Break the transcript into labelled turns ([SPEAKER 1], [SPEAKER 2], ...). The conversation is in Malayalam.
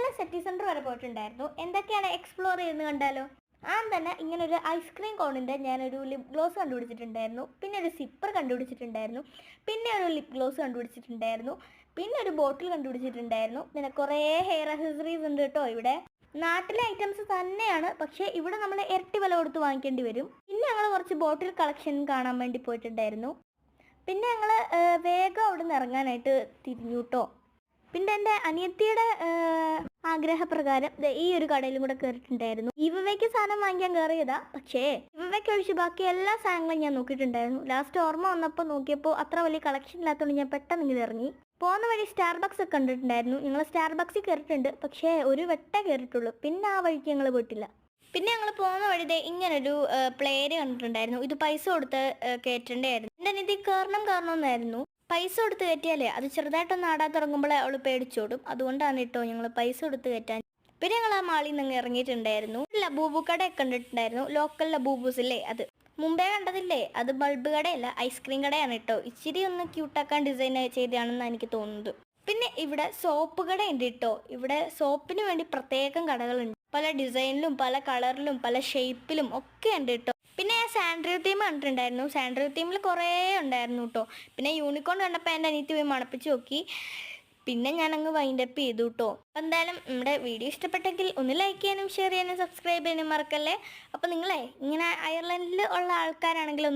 [SPEAKER 1] ഇന്നലെ സിറ്റി സെൻറ്റർ വരെ പോയിട്ടുണ്ടായിരുന്നു. എന്തൊക്കെയാണ് എക്സ്പ്ലോർ ചെയ്യുന്നത് കണ്ടാലോ? തന്നെ ഇങ്ങനൊരു ഐസ്ക്രീം കോണിൻ്റെ ഞാനൊരു ലിപ് ഗ്ലോസ് കണ്ടുപിടിച്ചിട്ടുണ്ടായിരുന്നു. പിന്നെ ഒരു സിപ്പർ കണ്ടുപിടിച്ചിട്ടുണ്ടായിരുന്നു. പിന്നെ ഒരു ലിപ് ഗ്ലോസ് കണ്ടുപിടിച്ചിട്ടുണ്ടായിരുന്നു. പിന്നെ ഒരു ബോട്ടിൽ കണ്ടുപിടിച്ചിട്ടുണ്ടായിരുന്നു. പിന്നെ കുറേ ഹെയർ അക്സസറീസ് ഉണ്ട് കേട്ടോ. ഇവിടെ നാട്ടിലെ ഐറ്റംസ് തന്നെയാണ്, പക്ഷേ ഇവിടെ നമ്മൾ ഇരട്ടി വില കൊടുത്ത് വാങ്ങിക്കേണ്ടി വരും. പിന്നെ ഞങ്ങൾ കുറച്ച് ബോട്ടിൽ കളക്ഷൻ കാണാൻ വേണ്ടി പോയിട്ടുണ്ടായിരുന്നു. പിന്നെ ഞങ്ങൾ വേഗം അവിടെ നിന്ന് ഇറങ്ങാനായിട്ട് തിരിഞ്ഞു കേട്ടോ. പിന്നെ എൻ്റെ അനിയത്തിയുടെ ആഗ്രഹപ്രകാരം ഈ ഒരു കടയിലും കൂടെ കയറിയിട്ടുണ്ടായിരുന്നു. ഇവയ്ക്ക് സാധനം വാങ്ങിക്കാൻ കയറിയതാ, പക്ഷേ ഇവയ്ക്ക് ഒഴിച്ച് ബാക്കി എല്ലാ സാധനങ്ങളും ഞാൻ നോക്കിയിട്ടുണ്ടായിരുന്നു. ലാസ്റ്റ് ഓർമ്മ വന്നപ്പോൾ നോക്കിയപ്പോൾ അത്ര വലിയ കളക്ഷൻ ഇല്ലാത്തതുകൊണ്ട് ഞാൻ പെട്ടെന്ന് ഇങ്ങനെ ഇറങ്ങി. പോകുന്ന വഴി സ്റ്റാർബക്സ് ഒക്കെ കണ്ടിട്ടുണ്ടായിരുന്നു. ഞങ്ങൾ സ്റ്റാർബക്സിൽ കയറിയിട്ടുണ്ട്, പക്ഷേ ഒരു വട്ടേ കയറിയിട്ടുള്ളൂ. പിന്നെ ആ വഴിക്ക് ഞങ്ങൾ പോയിട്ടില്ല. പിന്നെ ഞങ്ങൾ പോകുന്ന വഴി ഇങ്ങനൊരു പ്ലേയർ കണ്ടിട്ടുണ്ടായിരുന്നു. ഇത് പൈസ കൊടുത്ത് കയറ്റേണ്ടായിരുന്നു. എൻ്റെ അനിയത്തി കയറണമെന്നായിരുന്നു. പൈസ കൊടുത്ത് കയറ്റിയാലേ അത് ചെറുതായിട്ടൊന്ന് ആടാൻ തുടങ്ങുമ്പോഴേ അവൾ പേടിച്ചോടും. അതുകൊണ്ടാണ് കേട്ടോ ഞങ്ങൾ പൈസ കൊടുത്ത് കയറ്റാൻ. പിന്നെ ഞങ്ങൾ ആ മാളിൽ നിന്ന് ഇറങ്ങിയിട്ടുണ്ടായിരുന്നു. ലബൂബു കടയൊക്കെ കണ്ടിട്ടുണ്ടായിരുന്നു. ലോക്കൽ ലബൂബൂസ് ഇല്ലേ, അത് മുമ്പേ കണ്ടതില്ലേ. അത് ബൾബ് കടയല്ല, ഐസ്ക്രീം കടയാണ് കേട്ടോ. ഇച്ചിരി ഒന്ന് ക്യൂട്ടാക്കാൻ ഡിസൈൻ ചെയ്തതാണെന്നാണ് എനിക്ക് തോന്നുന്നത്. പിന്നെ ഇവിടെ സോപ്പ് കടയുണ്ട് കേട്ടോ. ഇവിടെ സോപ്പിന് വേണ്ടി പ്രത്യേകം കടകളുണ്ട്. പല ഡിസൈനിലും പല കളറിലും പല ഷേപ്പിലും ഒക്കെ ഉണ്ട് കേട്ടോ. പിന്നെ സാൻഡ്രിയോ തീം കണ്ടിട്ടുണ്ടായിരുന്നു. സാൻഡ്രിയോ തീമിൽ കുറേ ഉണ്ടായിരുന്നു കേട്ടോ. പിന്നെ യൂണിക്കോൺ കണ്ടപ്പോൾ എൻ്റെ അനിയത്തി പോയി മണപ്പിച്ച് നോക്കി. പിന്നെ ഞാനങ്ങ് വൈൻഡപ്പ് ചെയ്തു കേട്ടോ. അപ്പം എന്തായാലും നമ്മുടെ വീഡിയോ ഇഷ്ടപ്പെട്ടെങ്കിൽ ഒന്ന് ലൈക്ക് ചെയ്യാനും ഷെയർ ചെയ്യാനും സബ്സ്ക്രൈബ് ചെയ്യാനും മറക്കല്ലേ. അപ്പോൾ നിങ്ങളെ ഇങ്ങനെ അയർലൻഡിൽ ഉള്ള ആൾക്കാരാണെങ്കിലും